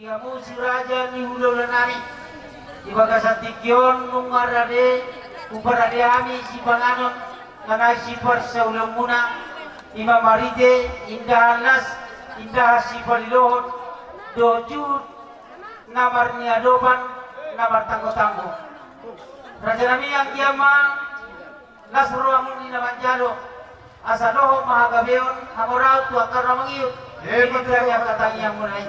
Iamu si raja ni hulolanari. Ibaga sa tikyon nung arade, uparade ami si panganon, nanay si par sa ulang muna, ima marite, indah las, indah si palilohon, dojud, namar ni adoban, namar tanggo-tanggo. Raja nami yang kiama, las ruamun ni naman jalo, asa doho mahagabeon, hamorao tu akar ramangiyut, ibigla niya katangiyang munay.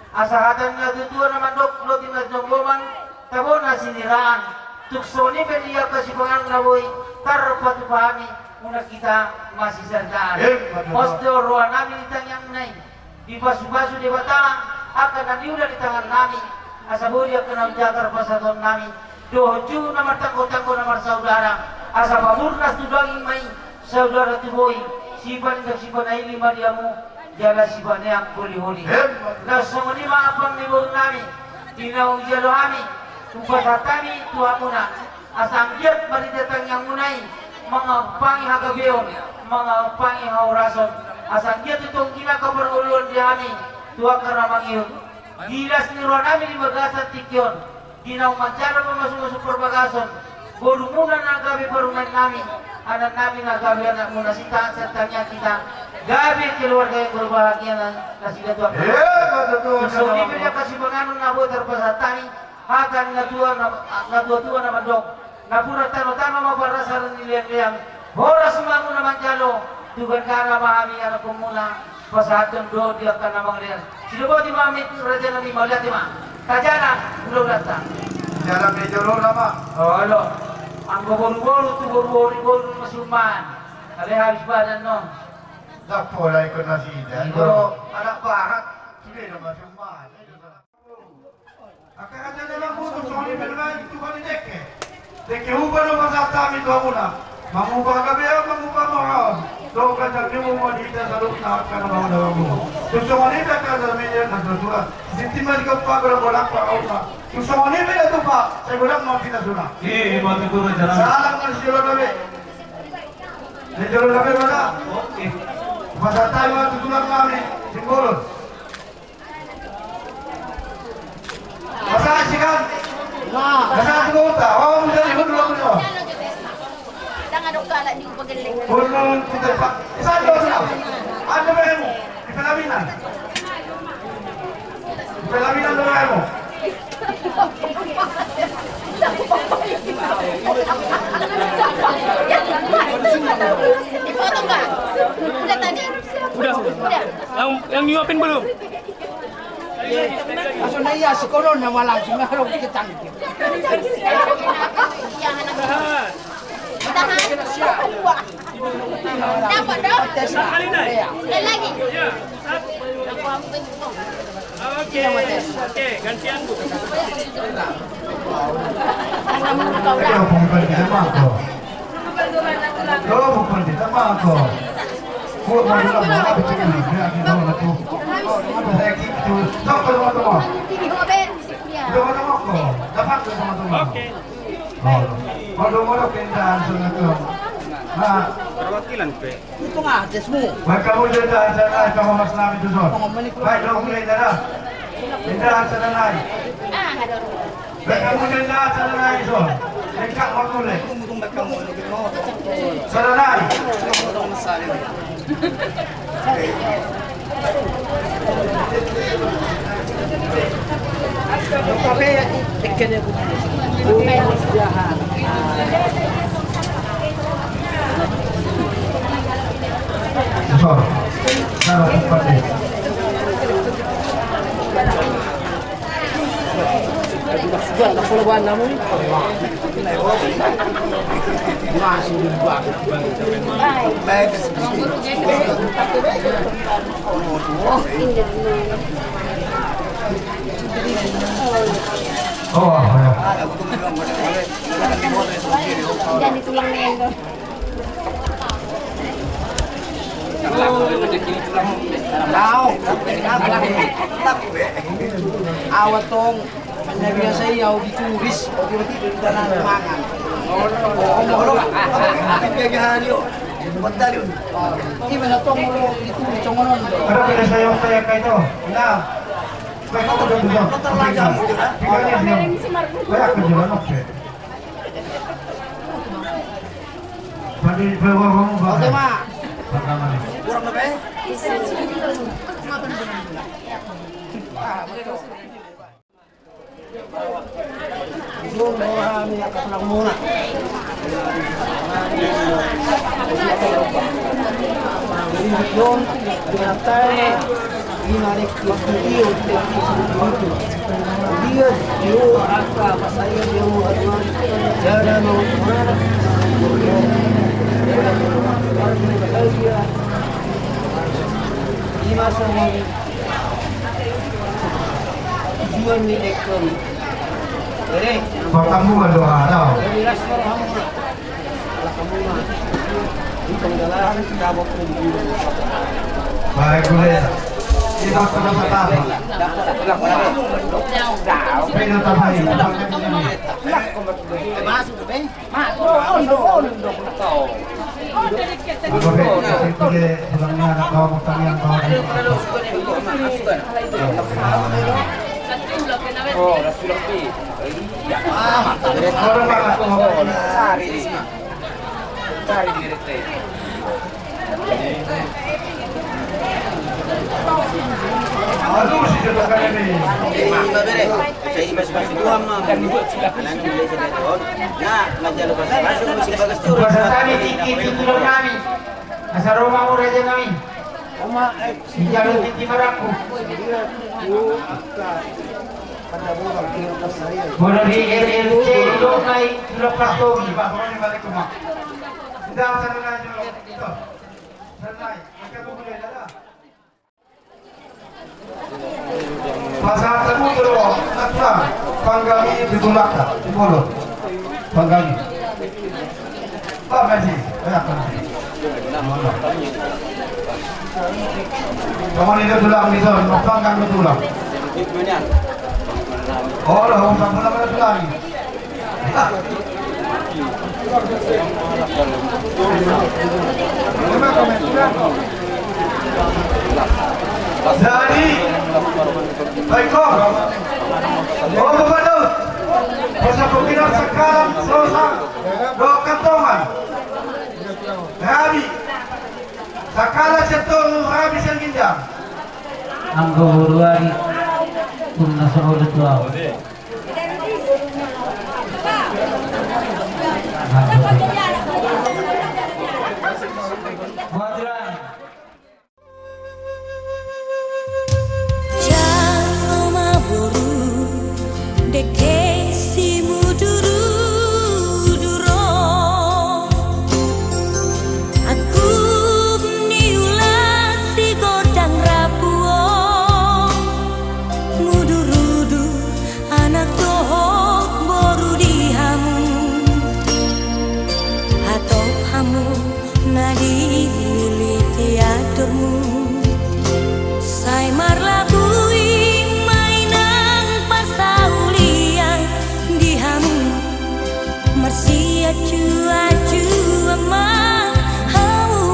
Asa hatan nga tutuan naman dok, lotin na jonggoman, tabo na siniraan. Tuksoni beliau kasibangan naboy, tarpatu pahami, muna kita masih serdaan. Osdo roa nami di tangan nai, di basu-basu di batalang, akan naniuda di tangan nami. Asa bodi akan jagar pasaton nami. Doju namar tangko-tangko namar saudara. Asa pamurnas tu daging mai, saudara tu boy. Sipan ai lima diamu, jaga sipan yang holi-holi. Nah semua maafan di bawah nami, dinau jalo kami. Tupasatani tuamuna asang giat bari datang yang munai mengapangi hagabeon mengapangi haurason asang giat itong gila kabarulun dihani tua karamangiyun gilas niruan nami di bagasan tikyon ginau mancara memasuk-masuk perbagason bodu muna nagabi perumahan nami anak nami nagabi anak muna sita sertanya kita gabi keluarga yang berbahagia nasi gatuan so ini beda kasih penganun nabo terpasatani hatan ngatua nama dok napura tano mabarasar niliang-liang horas semangu naman jalo tugan kana mahami anak pemula pasatun do dia kana manglian sinubo di mamit raja nami malihat di ma kajana belum datang jalan di jolo nama oh alo ang bolu-bolu tu bolu masuman ale habis badan no dapo lah ikut nasi dan anak barat sudah nama semua akan ada dalam buku soal bermain itu kan deke. Deke ubah lo masa kami dua mula. Mengubah kabel, mengubah moral. Doa kerja ni mau di dalam saluk nak kena mau dalam buku. Tujuan ini tak ada media nak surat. Sentimen kau pakai bolak pakai apa? Tujuan ini beda tu pak. Saya bolak mau kita surat. Iya, mau tu jalan. Salam masih jalan kabel. Jalan kabel mana? Oke. Masa tahu tu surat kami simbolon. Masa sikan? Masa tu tak? Oh, muda ni betul betul. Jangan dok kalah di pagaling. Betul kita pak. Isaan dulu sana. Ada beremu di pelaminan. Di pelaminan dulu beremu. Dipotong nggak? Udah tadi. Udah. Yang nyuapin belum? Aso na iya si koron na walang singaro kita tangkip. Dapat dong. Kali naik. Sekali lagi. Ya. Oke, gantian Bu. Kau bukan di rumah kau. Kau bukan di rumah kau. Kau mau bilang apa betul? Dia tahu nak tu. Saya gitu. Tahu teman-teman. Teman-teman kau. Dapat teman-teman. Oke. Kalau kendaraan sana tu. Nah, Perwakilan P. Ito nga, desmo. maka mo dyan sana kamu mas namin tu son. Baik, kau mulai dah. Kendaraan sana naik. Ah, ada. Maka mo dyan sana naik son. Dekat mo mulai. Sana naik. Kape, tikkan niya po. Son. Sana tempat ni. Sudah, napulawan namun. Masih di bawah. Oh, ya. Jadi tulang nendo. Awat tong nabiya sa iyo gituris o di tanan mangan. Iba na tong gituris tong monon. Ano pinasayang saya kayo? Ina. Mereka udah bisa. Tinggalnya dia. Banyak kejualan oke. Tadi bawa kamu bawa. Oke, Mak. Pertama nih. Kurang lebih? Doon bawa kami akat lang muna. Doon, bilang tayo, ginalik yung video, dia, yung aka, pasaya yung atman, jalan ng mana, di masa mga tujuan milik kami. Jadi, Kamu berdoa tau. dari restoran kamu, kalau kamu mah, di penggalan kita mau pergi. Baik boleh. Kita sudah apa? Pengen tambahin. Masuk ke beng, masuk, Aku boleh bilangnya anak kau petani yang kau. Oh, sudah pi. Kalau banget Cari di direct. Aduh sih jodohkan ini. Bahasa tadi tiki kami. Asal rumah murah aja kami. Di jalur titi meraku. Boleh di RRC itu naik lepas togi. Pak, boleh balik ke mak. Tidak usah naik dulu. Naik. Mereka boleh dah. Pasal tersebut dulu, natural. Panggali ditolak tak? Di Polo. Panggali. Pak Messi, banyak kan? Kamu ini tulang di sana, panggang tulang. Oh, lah, orang pula pada tulang. Jadi, baiklah. Oh, Bapak Daud. Masa pembinaan sekarang selesai. Dua kantongan. Rabi. Sakala setor rabi sengginjang. Anggo Buruari kung nasa ulit wow. Madran. Jangan maburu deke si muduru duro aku niulah si godang rapuo mudurudu anak tohok boru dihamu atau hamu nadi militi aturmu say marlabui mainang pasaulian dihamu marsia cuacu amah hamu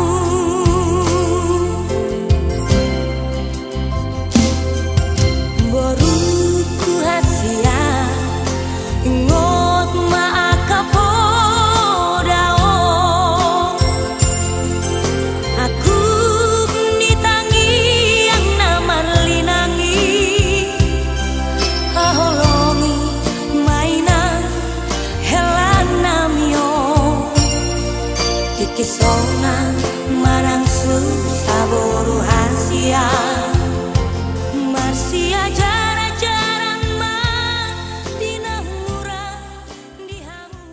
boruku hasia ngot maakapodao aku nitangi yang namar linangi aholongi mainan helan namio kikisona marang saboru hasia marsia jara-jaran mah dinamura dihamu.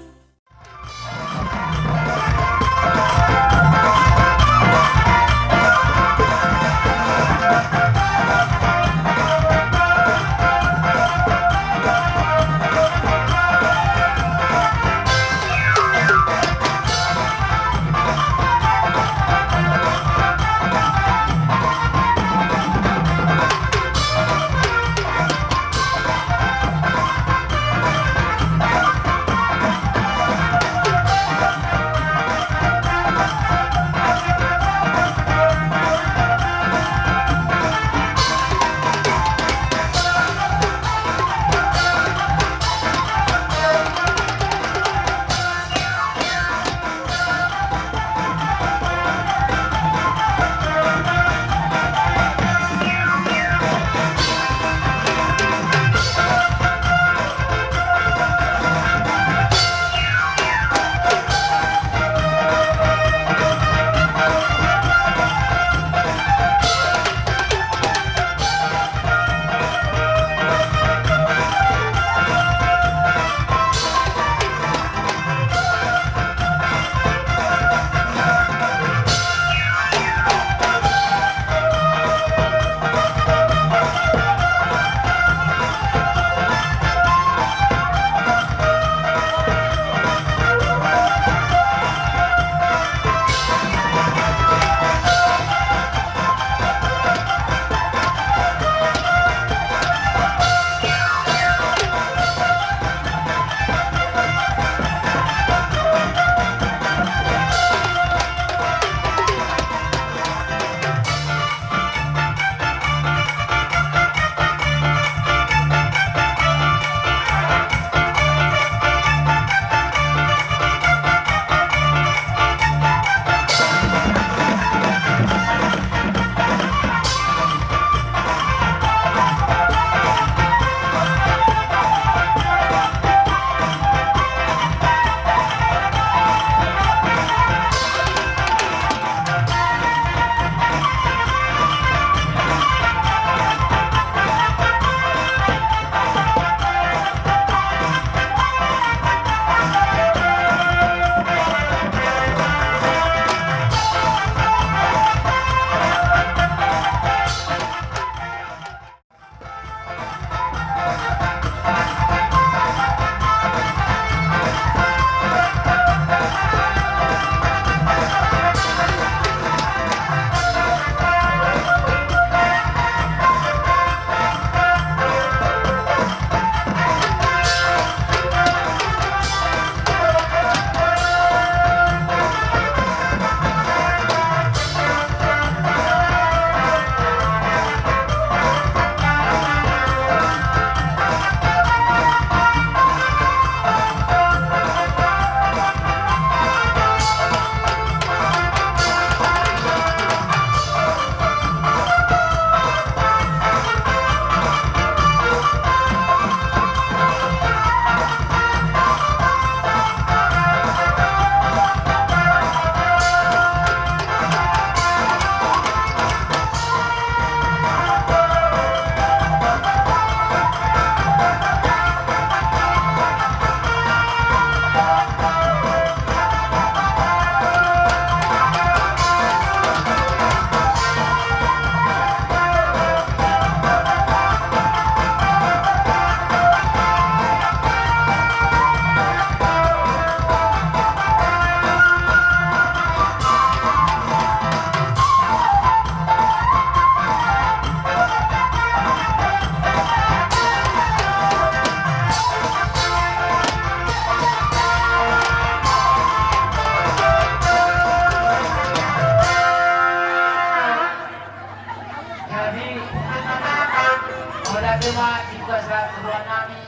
ma juga sa turuan namin.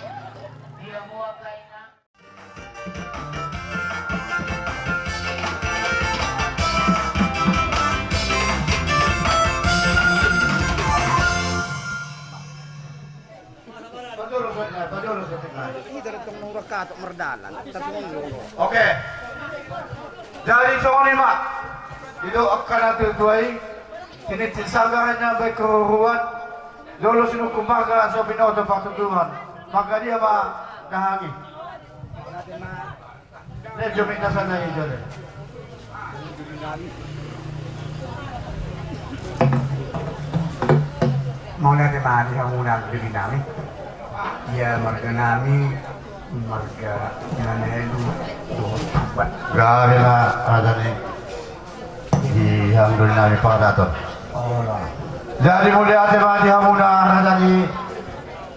Dia muak kain na. Padulong sa tingnan. Ini dari tong nurah katok merdalan. Tapi Oke. Dari seorang lima, itu akan ada tuai. Ini tisagarannya baik keruruan. Dulu sinu kumaga so binoto patutuhan. Maka dia mah dahangi. Ne jumi na sana iyo deh. Mau nanti mati kamu nak beli nami? Ya marga nami, marga nana itu buat. Grabe na ada ni dihamdul namin pangadaton. Oh lah. Jadi muli ate mati hamuna ada ni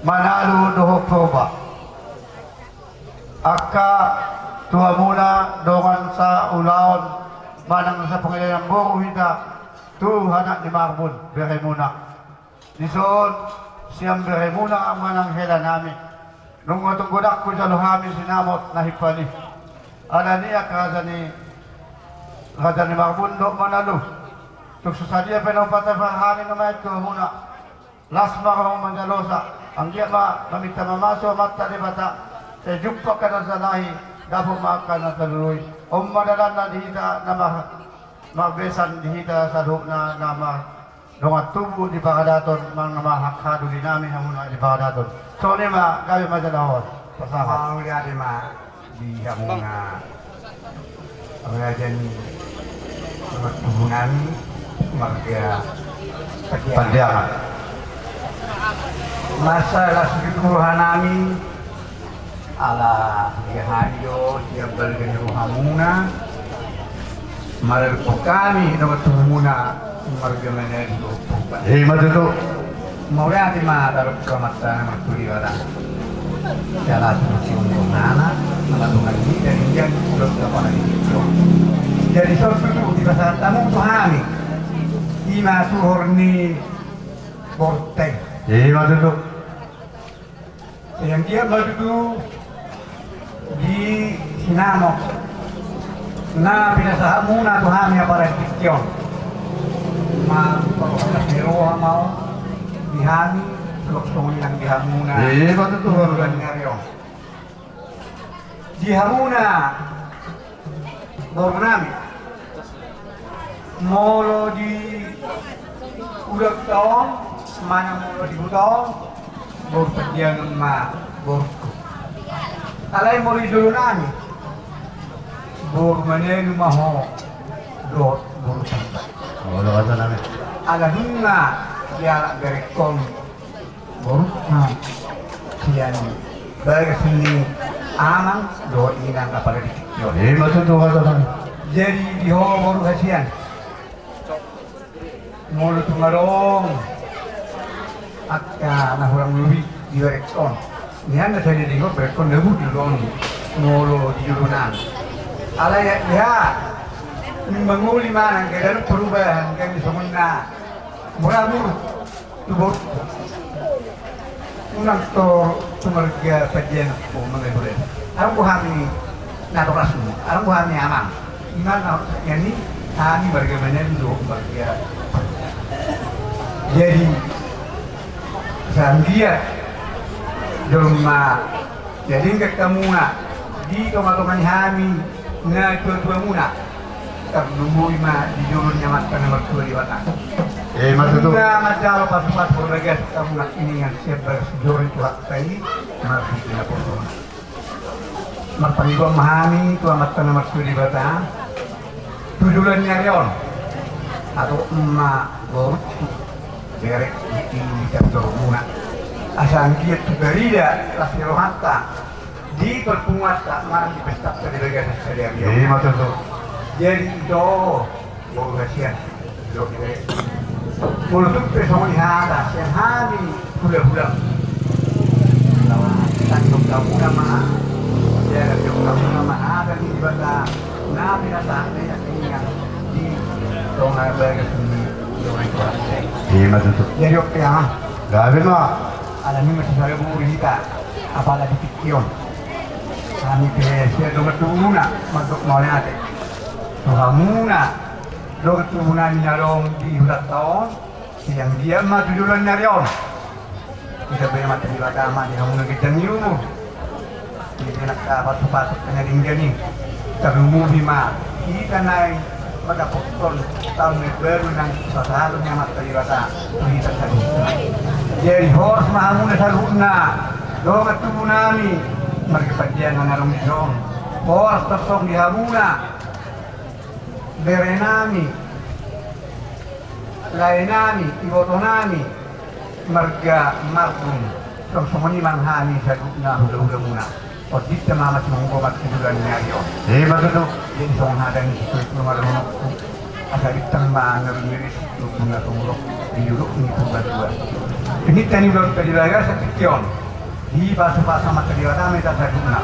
Manalu dohok proba. Aka tuha muna dongan sa ulaon manang sa pangailanang buong hita tu hanak ni Marbon bere muna. Dison siyang bere muna ang manang hela namin. Nung matunggodak ko sa luhamin sinamot na hipali. Ala niya kada ni Marbon do Manalu. Tuksusadia penopatapahanin na mayat ko muna. Lasma ka mandalosa. Ang dia mamita mamaso mata di bata. Saya jumpa ka sa lahi. Dapo makan na taluloy. Madalan na dihita na magbesan dihita sa loob na dongat tubo di Bagadaton mga mahakhado din namin ang muna di Bagadaton. So ni gabi madalawon. Pasama. Mau lihat ma di kamu na. Ang ajan perkebunan marga Pandiangan. masalah syukuran nami ala yahayo dia bergani ruhamuna marar kami dapat tumuna marga menedo Matuto. mau lihat ma taruh kamatan maturi wala jalan cium nana melakukan ini dan dia belum dapat itu jadi suatu di pasar tamu tuhami ima tuhorni borteng Matuto. yang dia baru di Sinamo na pinasahan muna tuhami para diksyon pagkakasiro mau dihami luksong yang dihamuna Matuto. dihamuna baru nami molo di udak tong mana molo di utong baru perjalanan ma baru alay molo di dulu nami baru menenu maho dot baru sampai Wala ka sa namin. ala hunna ya berekon baru kian bagi sini aman do inang kapal di yo Matuto ka sa namin. jadi di ho baru kasihan mulu tumarong akka nahurang lubi di berekon nihan na saya di ho berekon lebu di lon mulu di jurunan ala ya menguli mana kedan perubahan kan di semena murah tubot unang to tumarga pajen ko mga hore aram ko hami na to rasu aram ko hami amang iman yani kami bagaimana dulu bagia jadi sandia doma jadi ketemu di kamar-kamar kami na tua muna terlumui ma di jurunnya makan nomor 2 di Batak. Matuto. Nah, macam pas berbagai kamu nak ini yang siap berjurun tuak tadi masih punya porton. Marpanigo mahami tu amat nomor 2 di Batak. Tujuan nyarion atau emak gorut derek ini jatuh muna. Asal dia tu berida lasiro hatta di perpungat tak mana di pesta di bagian saya dia. Matuto. Jadi itu baru kasihan do kita mulut pesong di atas yang hari bulan-bulan tanggung kamu nama ya tanggung kamu nama ada di bata na pinasaan yang ingat di dongar bagas ini dongar kuasa Matuto. jadi oke ya Grabe ma. alami masih saya kita apalagi tikion kami biasa do ketuna masuk molnya ate tuhamuna do ketuna nyarong di ulat tahun yang dia mah tujuan nyarion kita bayar mati di batama di hamuna kita nyumu ini nak pasuk penyaring gani tapi mumi mah kita naik pada pokok tahun baru nang selalunya mata di rata kita tadi jadi horse mahamuna saluna do ketunami mereka padian ngarong di zon horse tersong di hamuna berenami lainami ibotonami marga margun semuanya manghani saluna hula muna o dita mamat monggomat kidulan nyarion betul jadi song hadang itu nomor ada ditang mangar miris bunga tumuruk diuruk ni pembatuan ini tani belum terjelaga sekian di basa-basa materialnya minta saya guna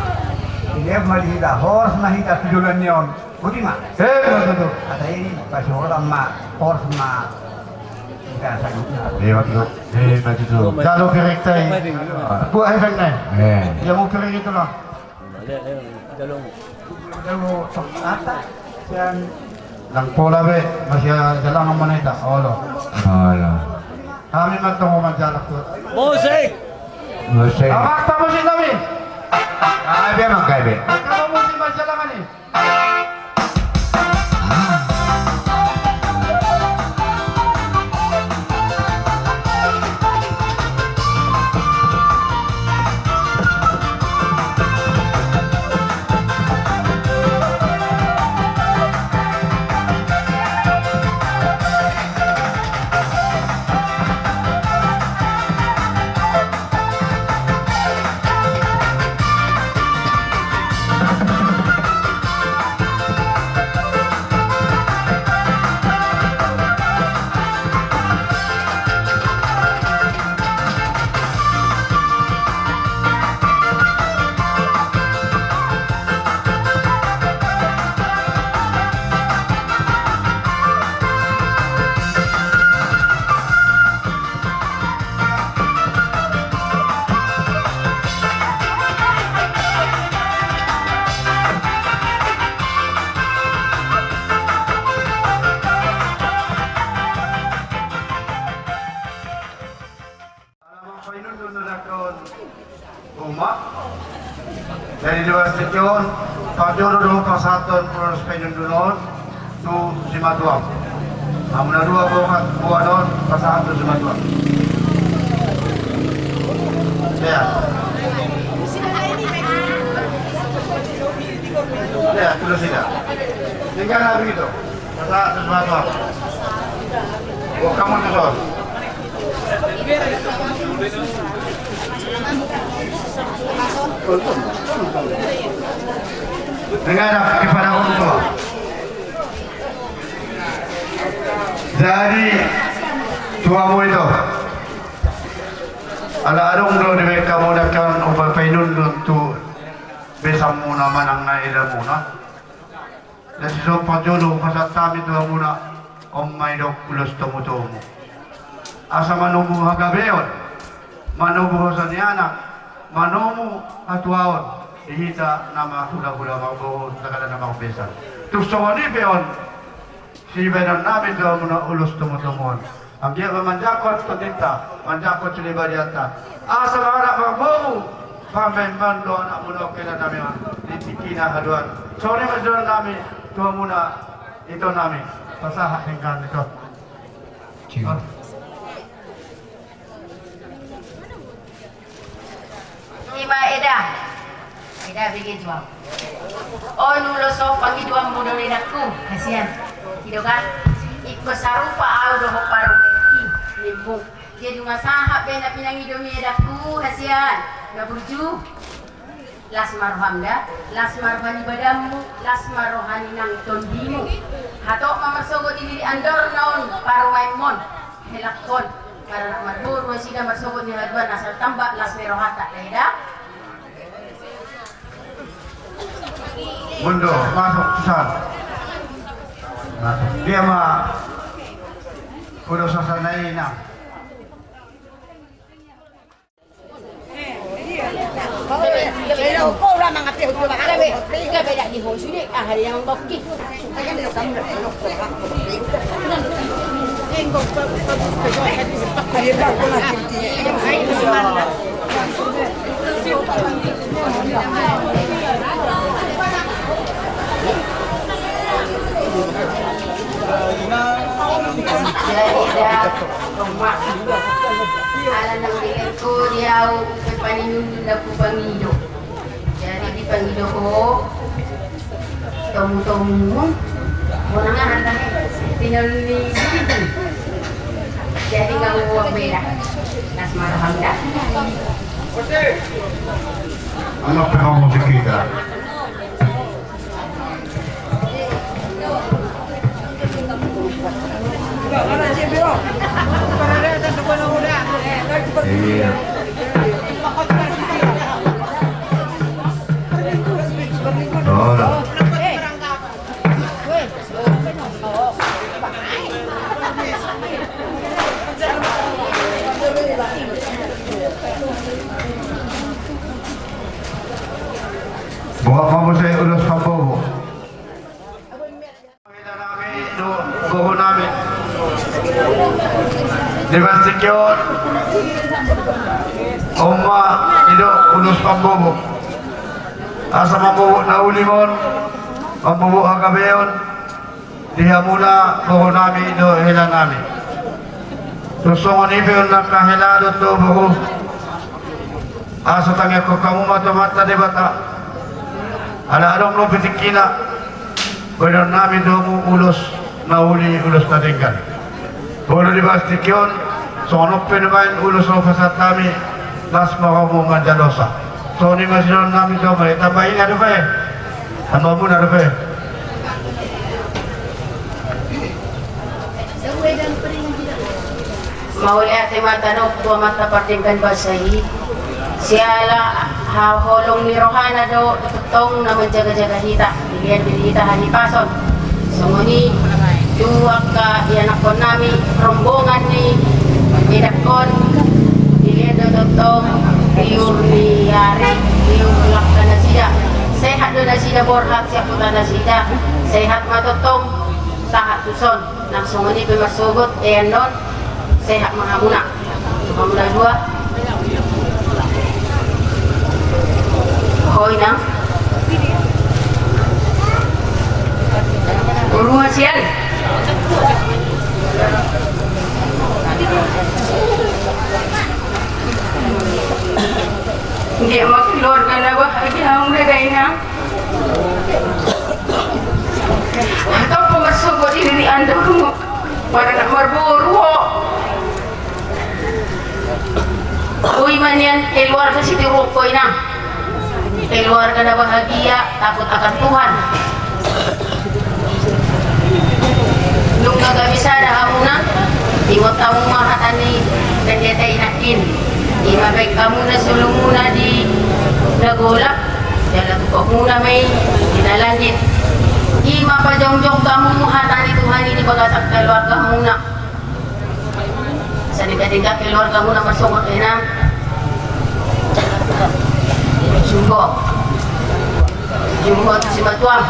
ini malihida horse mahida kidulan nyon budiman betul ada ini basa orang ma horse ma minta saya guna betul kalau karakter buat efek nih yang mau kira gitu lah kalau apa dan lang pola be masih jalan mana itu Allah kami matang jalan tu Musik! awak tak musik kami Kaibe mang kaibe. kamu musik masalah ni dari dua stasiun Pajoro do Pasatan Pulau Penundunon tu Simatuang. Amuna dua buanon Pasatan Simatuang. Ya. Ya, terus tidak. Tinggal begitu. Pasatan Simatuang. Oh, kamu terus. Menghadap kepada Allah. Dari tuamu itu, ala arung do di kamu dakan ubah painun untuk besamu nama nang na ilamu na. Dari so pajolo pasatami tuamu na omay dok ulos tomu. Asa manubu hagabeon, manubu sa anak, manumu atuaon. Ihita nama hula-hula mago nakala nama besa. Tusawani beon si benan namin do muna ulos tumutumon. Ang dia manjakot to tinta, manjakot sili bariata. Asa anak mago pamen mando anak muna kena nami ditikina haduan. Sore majuan nami to muna ito nami. Pasaha hinggan ito. Ima Eda bikin jual. Oh nulo so pagi dua muda aku kasihan. Gitu kan? Ikut sarupa audo hoparu meki nibu. Dia juga sahab bena pinang hidup edaku kasihan. Gak burju. Las marhamda, las marhani badamu, las marhani nang tondimu. Hatok mamasogo di diri andor naon paru maimon. Helakon. Para nak marbur wasida marsogo ni haduan asal tambak las merohata. Eda. Mundo masuk susah. Dia mah udah sasanai na. Kau lah mga pihot ko makalabi. Gabi na di ho sulit. Hari yang bokki. Ala ng bilang ko diyaw kay paninundun na po Pangido. Jadi di Pangido ko tomu-tomu wala nga handa tinuli dito. Jadi nga uwag bela. Nas marahamda. Ano pa ang musikita? Iya. Oh, no. Buka pa mo sa ulos pa po. Pakita namin yung buho namin. Divastikyon. Umma, ito, ulos pa po. Asa mabuho na ulimon. Mabuho ang gabiyon. Diha mula buho namin ito, hila namin. Susungon ibig ng kahilado ito buho. Asa tangya ko kamu mata-mata di bata. Ala-along no pitikina. Pwede namin doon ulos na uli ulos na tinggal. Pwede di ba stikyon? So ano pinamain ulos o fasat namin nas makamungan dalosa. So ni masinon namin doon may tabahin na doon eh. Ano mo na doon eh. Mauli ate matanong dua mata partingkan basahi. Siala holong ni Rohana do tutong na menjaga-jaga hita. Dilihan hita hani pason. Sumuni dua ka ianakon nami rombongan ni idakon. Dilihan do tutong riur ni hari riur lakta na sida. Sehat do na sida borhat siya puta na sida. Sehat matutong sahat tuson. Nang sumuni pimasugot ayan nun. Sehat mga muna. Mga dua. Hoy na. Uruan siyan. Hindi makilor ka na ba? Ang lagay na. Ito pumasok ko din ni Ando mo. Para na marburo. Uy man yan, keluar ka si Tirukoy na. Keluar ka na bahagia, takot akan Tuhan. Nung nagabisa na ako na, timot ang mahatan ni Kanyatay nakin. Imabay ka muna sulong muna di nagulap. Dalag ko muna may dinalangit. Ima pa jong-jong ka mahatan ni Tuhan ini bagasak keluar ka muna. Sa diga-diga keluar ka muna masuk ka na. Jumbo si Batuang.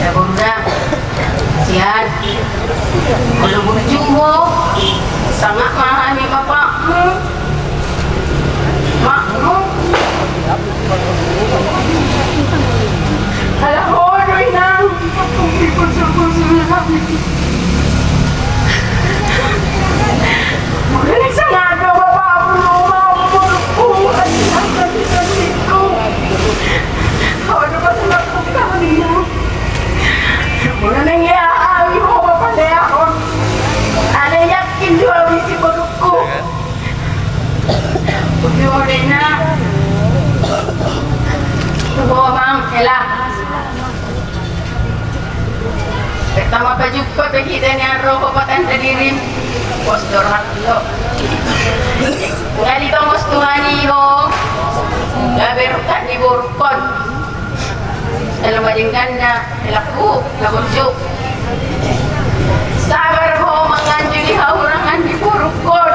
Sabi na, siyan. Kalau mo jumbo, sangat mahami papa. Mak mo. Alam mo, doy na. Magaling sa nga daw, papa. Ano ba sa nakapagka kanina? Muna nangyayari mo ba pala ako? Ano yakin doon ang isipagod ko? Pag-iwari na. Tubo bang, hela. Pertama pa jud ko, nakita niya ro ko patan dalirim. Postor hatlo. Ngalito mostuhani ho. Laber ka ni burkon. Alam mo din ganda, laku, nabunjuk. Sabar ho, mga anjuli haurangan di burkon.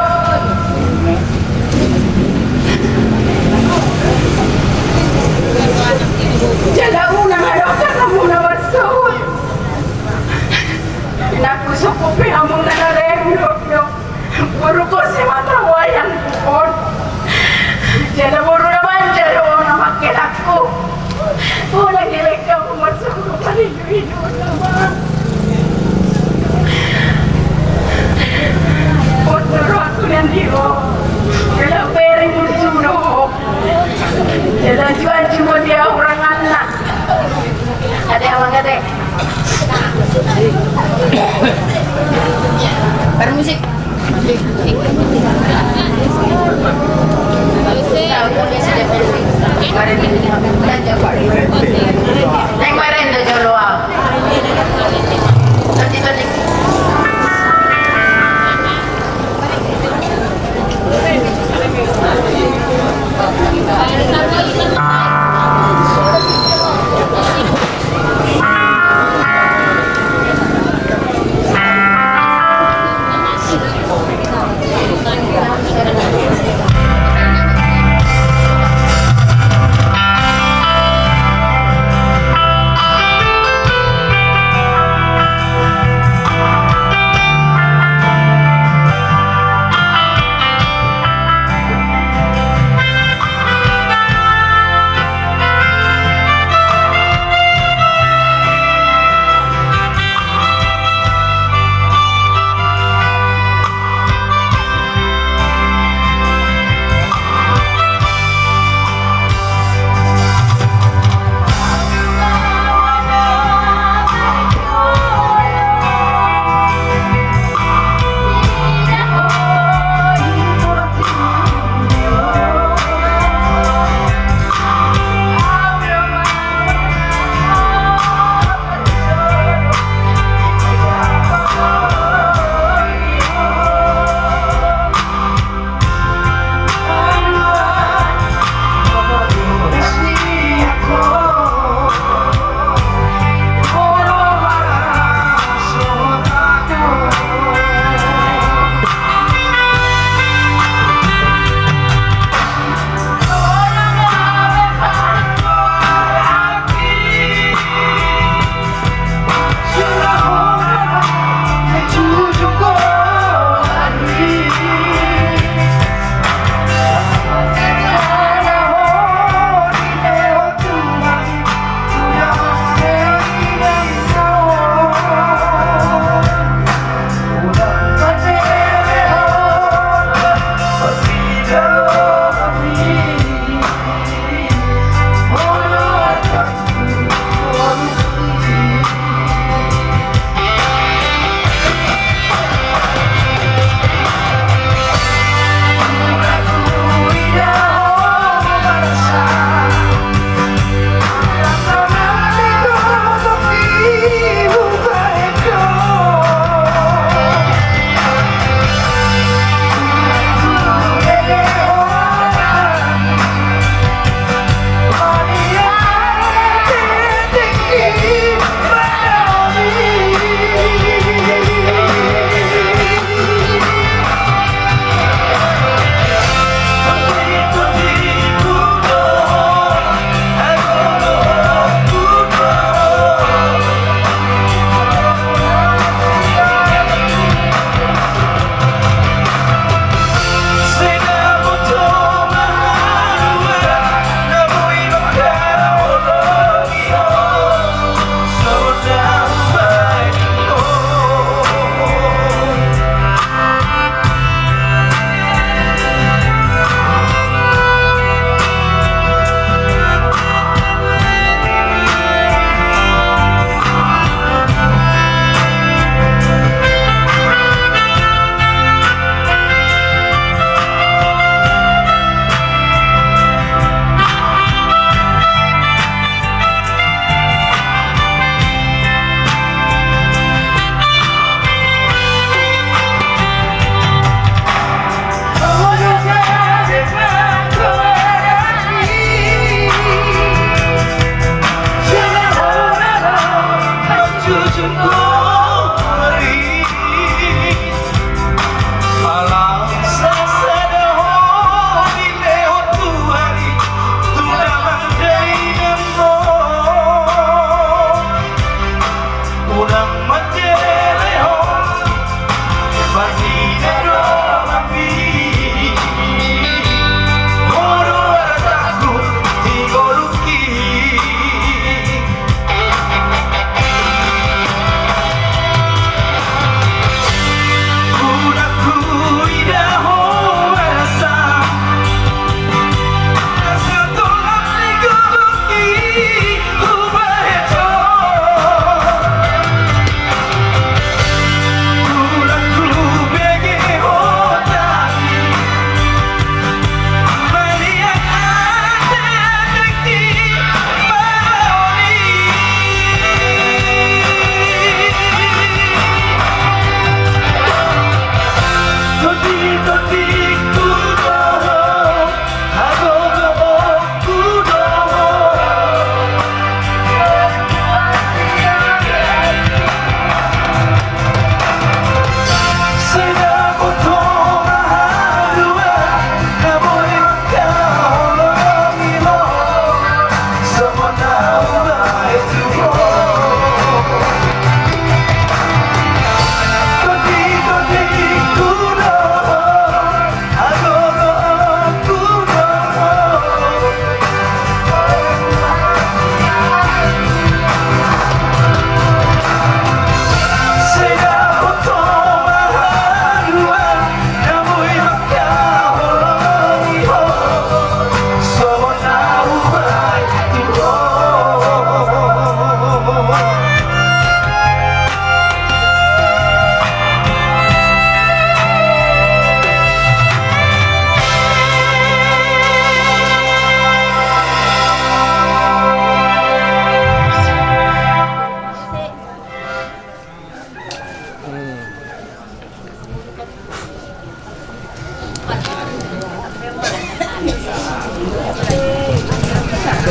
Musik. Tahu kok dia sudah beli. Kemarin ini belanja kok. Naik kemarin tuh jolo. Nanti balik.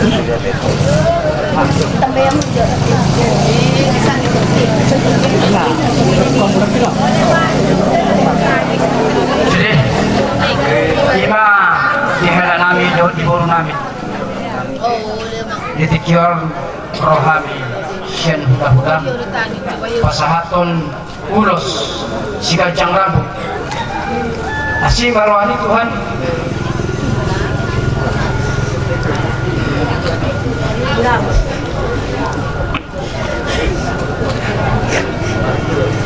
Jadi, ima dihela nami di buru nami. Ditikior rohami sien huda-huda pasahaton ulos sigaljang rambut. Asih marohani Tuhan.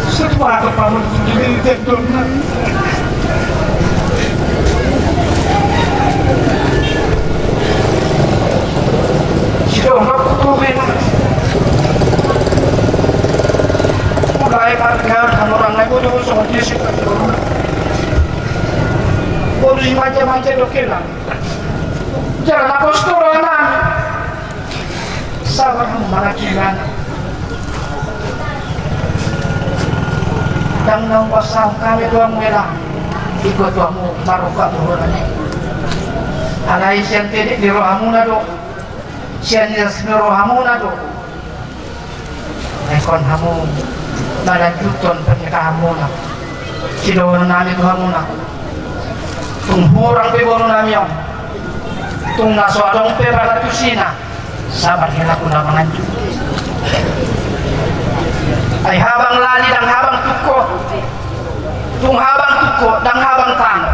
Setelah kepamun sendiri tentu Sudah enggak kutuhin. Mulai harga dan orang lain itu sama dia sih. Polisi macam-macam dokelan. Jangan apa setoronan. Sabar mana kilan. Dan nang pasang kami doang merah. Ikut tuamu maruka turunannya. Alai sian tidak di rohamu nado. Sian yasmiro hamu nado. Ekon hamu nalanjuton pernikahanmu na. Sidoon namin tuhamu na. Tunghurang piboro namin yun. Tung naswadong pera tusina. Sabar hila ko na manganju. Ay habang lali dan habang tuko. Tung habang tuko dan habang tano.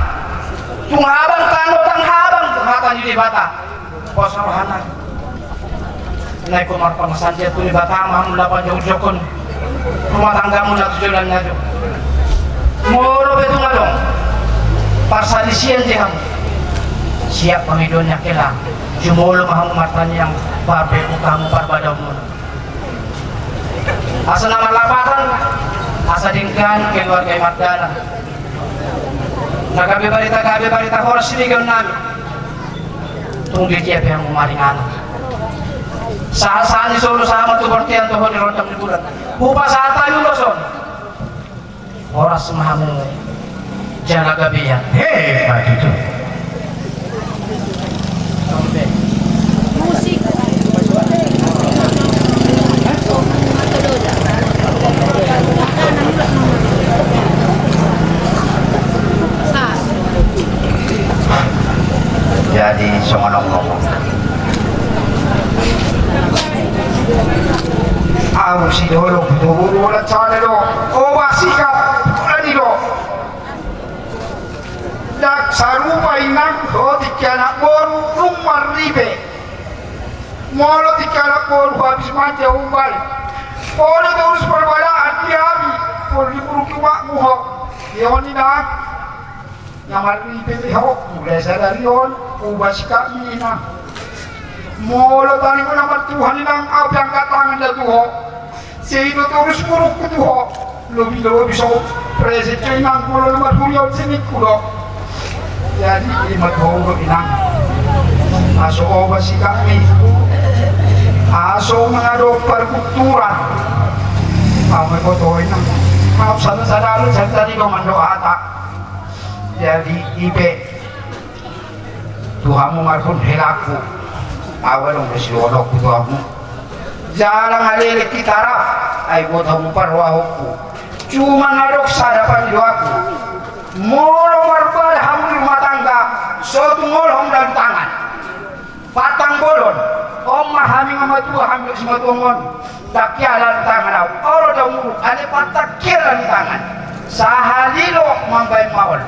Tung habang tano dan habang hatan di bata. Posawahanan. Naik kumar pamasan dia tu di bata maham lapan jauh-jauhkon. Rumah tanggamu na tujulannya jo. Moro betul ngadong. Parsadisian dia kamu. Siap pangidonnya kela. Jumolo maham matanya yang barbe kamu barbadamu. Asa nama lapatan, asa dingkan keluarga Mardana. Nagabi barita horas sinigaw namin. Tunggu dia yang memaringan. Saan solo sama tu bertian tu di rontang di bulan. Bupa saat tayo loson. Horas mahamu jaga gabian. Hebat itu. Jadi songonong ngomong. Aku si dolo buru wala chane lo. O basika ani lo. Dak sarupa inang ho dikana boru rumah ribe. Molo dikana boru habis manja umbal. Polo terus berbala ati abi. Polo diburu kiwa muho. Yoni nak. Nyamar ribe ho mulai sadari on. Ubasika ina. Molo tani ko naman Tuhan ilang abang katangan na tuho. Sino terus buruk ko tuho. Lobi-lobi so presente inang molo naman hulyaw sinik kulo. Jadi lima tuho inang. Aso obasi kami. Aso mga do perkulturan. Kami ko to inang. Maaf sana-sana lu santani ko mando ata. Jadi ibe. Tuhamu marhum helaku. Awalong bersiolok ku tuhamu. Jarang halele kitara. Ay botamu parwahoku. Cuma ngadok sadapan doaku. Molo marbal hamil rumah tangga. Sotu ngolong dan tangan. Patang bolon. Omah hamil sama tua hamil sama tuangon. Tak kialan tangan aku. Allah dah muruk. Ane patak kialan tangan. Sahalilo mampai mawal.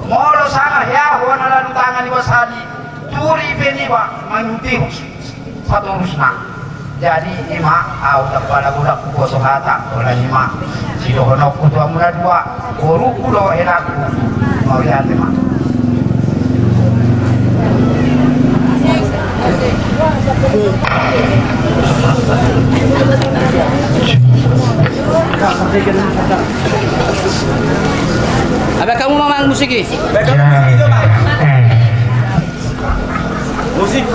Molo sama ya wana lalu tangan di wasadi turi peniba mangti satu rusna. Jadi ima au tapala budak kuso hata ola ima sido hono kutu amuna dua guru kulo enaku mau lihat ima. Abang kamu memang musik ini? Musik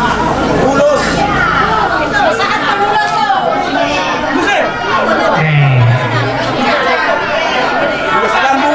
Ulos. Musik. Ulos Lambu.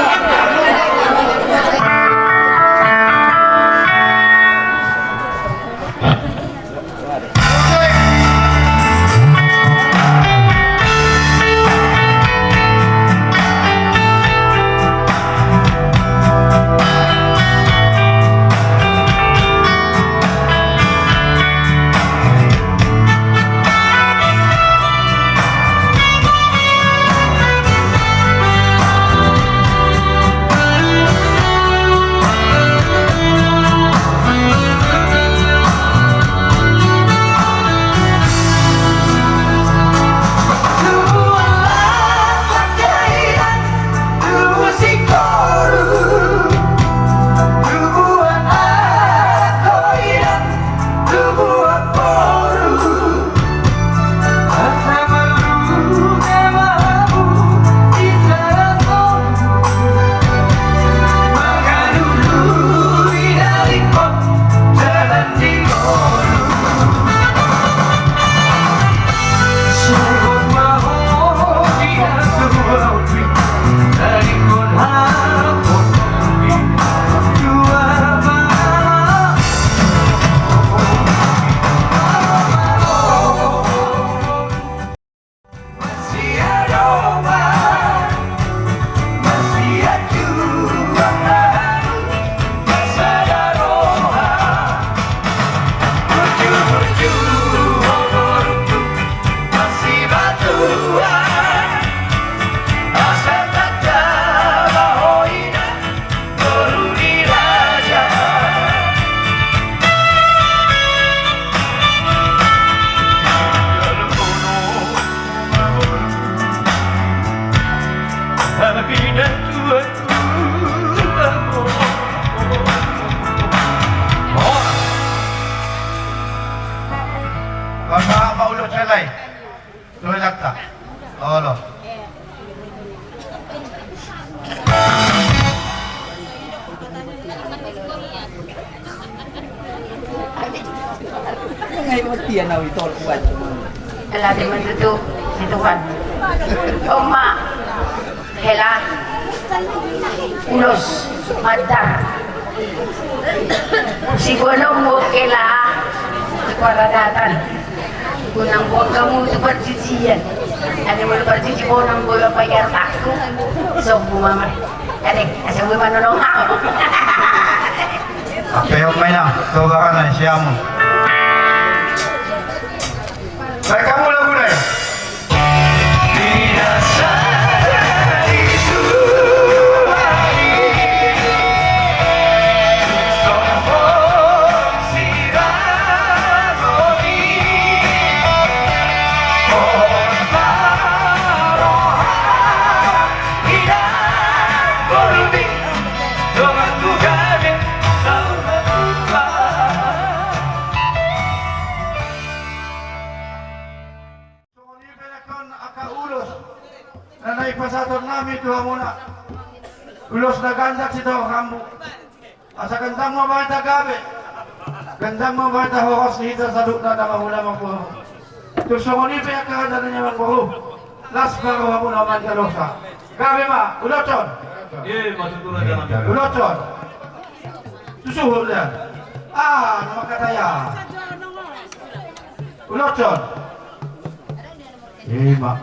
Iya na ito kuat. Ala di man dito si Tuhan. Oma hela ulos madar. Siguro mo kela paradatan. Kunang buang kamu itu percucian. Ada mau percuci bonang bola bayar takku. So mama. Adek, asal gue manolong ako. Apa yang main lah? Coba kan siamu. Baik kamu lagu deh. Pasator namin tuha muna. Ulos na gandak si daw kambu. Asa gandang mo ba ita gabi? Gandang mo ba ita hokos ni hita sa lukna na mahula mang buho. Tusong ni pa kada na niya mang buho. Las bago ha muna man kalosa. Gabi ma, uloton. Matutunan naman. Uloton. Susuhol yan. Namakataya. Uloton. Ma.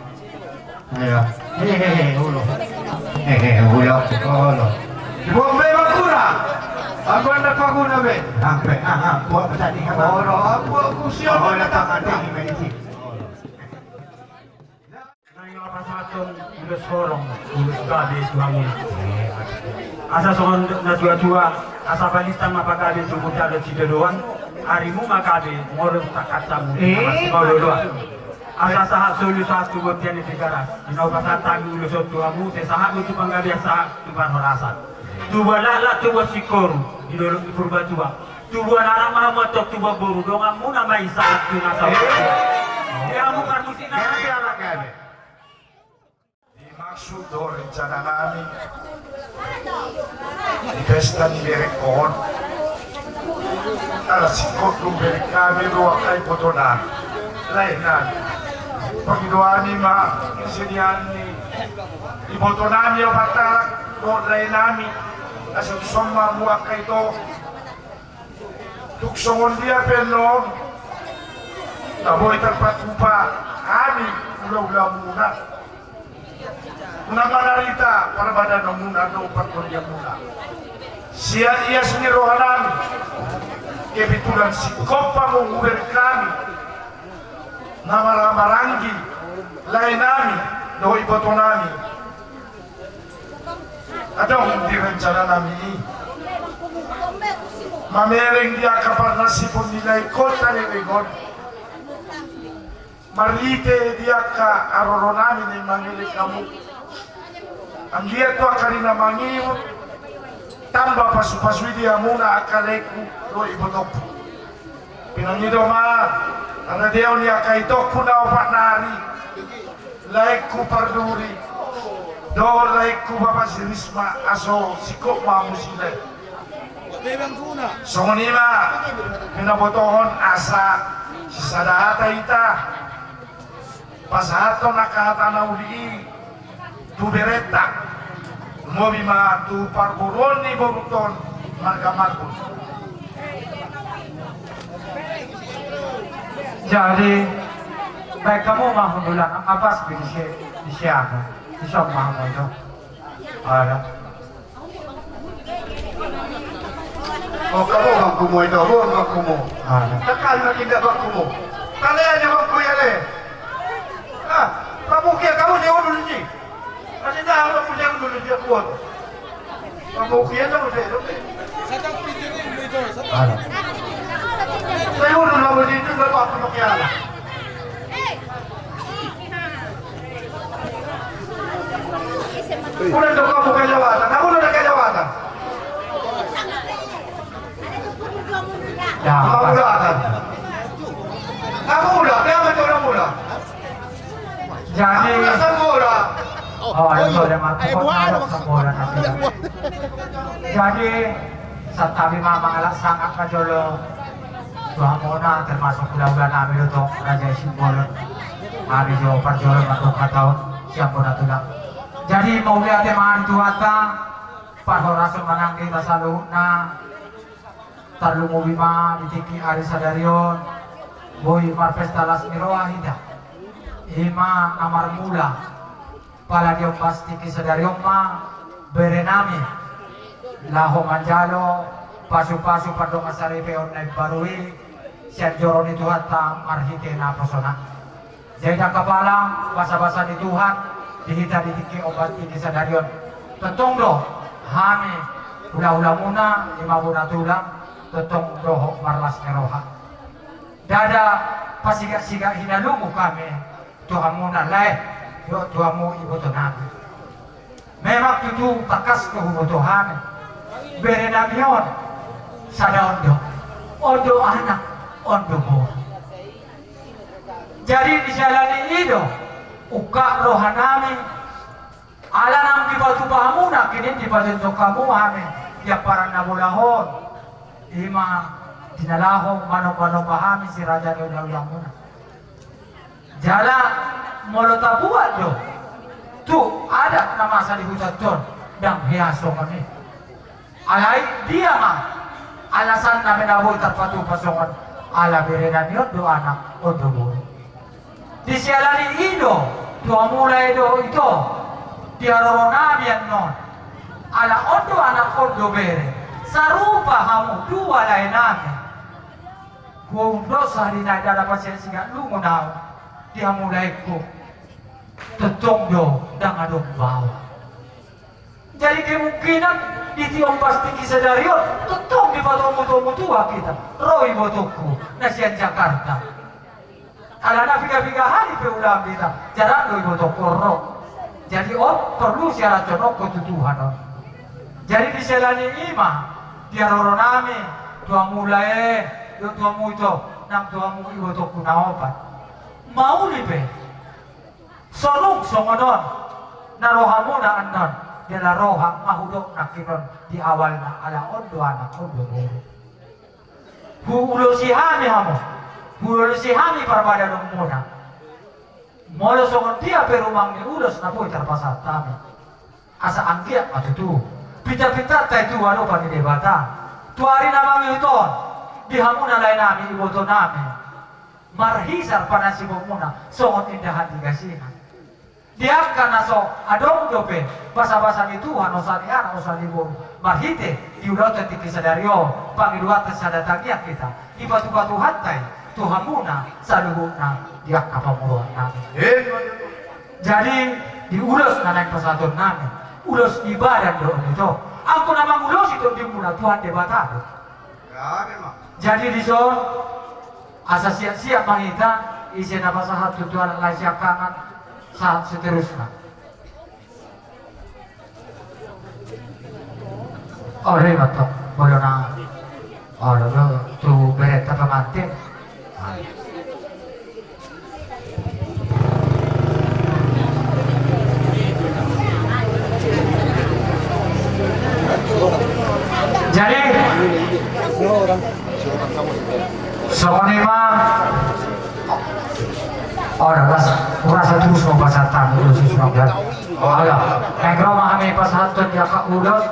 Ayo. Ulo. Ulo. Ulo. Bombe bakuna. Ako ang nagpakuna, be. Ampe. Buat pa tadi ka ba? Ulo. Ako siya ba natakanta? Ngayon pasaton ulos horong, ulos gabi tuangin. Asa songon na tua-tua, asa balitan mapagabi tungkol sa Sideruan, hari mo magabi, ngorong takatamu, maululuan. Asa sahat sulu saat tubuh tiada digaras. Inau pasal tangi ulusot tuamu, sesahat itu panggabian sahat tuban horasan. Tubuh lala tubuh sikor, idolok purba tua. Tubuh anak mahamotok tubuh boru, dongamu nama isahat tu nasa. Dia muka musina apa lagi? Dimaksud do rencana namin di pesta ni Berekon. Alas sikot lu Berek kami ruang ay potonan. Lainan. Pagdoa ni ma insenian ni iboto nami o patak o lainami asal summa muak kaito tuksongon dia penon taboy terpatupa kami ulah-ulah muna manarita para badan muna no patron dia muna sia ia sini rohanan kebetulan si kopa menguber kami nama marangi lain nami do iboto nami adong di rencana nami mamereng dia kapar nasipun nilai kota legon marite dia ka aroro nami ni mangili kamu ang dia to akarina mangiu tambah pasu-pasu dia muna akaleku do iboto pinangido ma karena dia ni akaito kuna opat nari laiku parduri do laiku bapak sirisma aso sikop mamusile songonima pinabotohon asa sisadahata ita pasahato nakahata na uli tubereta mobima tu parburon ni boruton margamakun. Jadi, baik kamu mahundulan ang abas di siya ako. Di siya mahamundo. Ada. Kamu bang kumo itu, bang kumo. Ada. Takkan tidak bang kumo. Kalian yang bang kuya le. Kamu kia kamu jauh dulu sih. Masih dah kamu jauh dulu dia kuat. Kamu kia kamu jauh. Ada. Saya udah lama di situ nggak apa apa kia. Udah tuh kamu ke jawatan, kamu udah ke jawatan. Ya, Kamu udah kan? Kamu udah, dia macam orang udah. Jadi, Kamu udah semua udah. ada sudah masuk semua nanti. Jadi, saat kami mamang alas sangat kajolo, Tuhan Mona termasuk bulan-bulan kami itu Raja Simbol hari Jo perjualan atau kata siapa tulang. Jadi mau lihat teman tuata Pak Rasul menang kita selalu na terlalu mau bima ditiki hari sadarion boy marpes talas miroah hida ima amar mula pala dia pasti kisadarion ma berenami laho manjalo pasu-pasu pada masari peon naik barui siap joron itu hatta marhite na persona jadi kepala basa-basa di Tuhan dihita ditiki obat ini sadarion tetong do hami ula-ula muna lima muna tulang tetong doho marlas neroha dada pasiga-siga hinalumu kami Tuhan muna lain yo tuamu ibu tonami memang tutu takas ke hubu Tuhan berenamion sada ondo anak ondo mo jadi dijalani itu uka rohanami ala nam di batu pahamuna kini di batu kamu ame ya para nabulahon ima dinalahong mano-mano pahami si raja ni ulang-ulang jala molo tabuat do tu ada nama masa di hutan ton dan hiaso kami alai dia mah alasan namin nabul terpatu pasongan ala beredan yun do anak ondo mo di sialani ido tua mulai do itu diaroronabian non ala ondo anak ondo bere sarupa hamu dua lain nami kung dosa di nadala pasien singa lungo nao dia mulai ku tetong do dang adong bawa jadi kemungkinan di tiong pasti kisadario tetong di batu-batu tua kita roi botoku nasian Jakarta ala na figa-figa hari peulang kita jarang doi botoku ro jadi perlu syarat conok ketutuhan jadi diselani ima dia roronami tua mulai yo tuamu itu nang tuamu ibu toku naopat mau lipe sonung songodon narohamu na anon dia la roha mahudok nakinon di awal na ala ondo anak ondo buru hu ulo sihami hamu hu ulo sihami parabada dong muna molo songon dia perumang ni ulos na po terpasat tami asa angkia matutu pita-pita tay tuwa no pani debata tuari namang iton dihamuna lain nami iboto nami marhisar panasibo muna songon indahan digasihan diangkan naso adong dope basa-basa ni Tuhan osaniana osanibo marhite diudotan tiki sadario pangiluatan sadatagia kita ibatu-batu hantai Tuhan muna saluhuna dia kapamuluan nami jadi diulos na naik pesantren nami ulos ibadah doon itu aku namang ulos itu dimula Tuhan debatado jadi di son asa siap-siap mangita isi nama sahat tujuan layak kangen saat seterusnya oh hebat toh boleh na oh lo tuh beret apa mantin jadi sokonima rasa terus mau pasatan ulos ismagan ala negro mahami pasatan dia ka ulos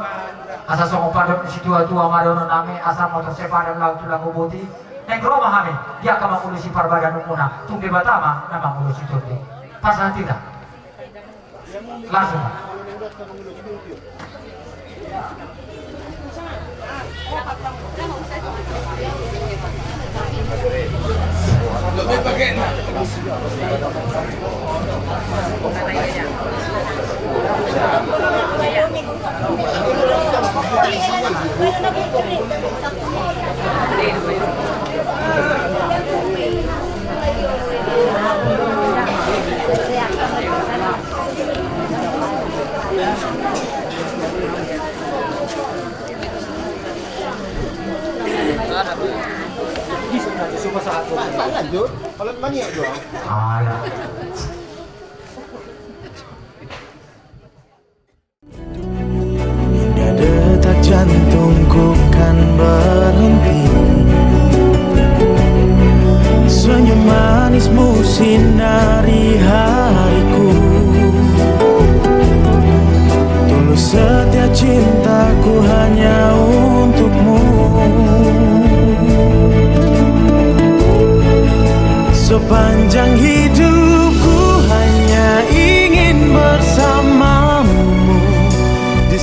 asa songo padon situ tua madono nami asa motor sepadan laut tulang ubuti negro mahami dia ka mangulusi parbadan umuna tumbe batama nama ulus itu pasal tidak langsung lanjut kalau banyak doang hingga detak jantungku kan berhenti Sepanjang hidupku hanya ingin bersamamu di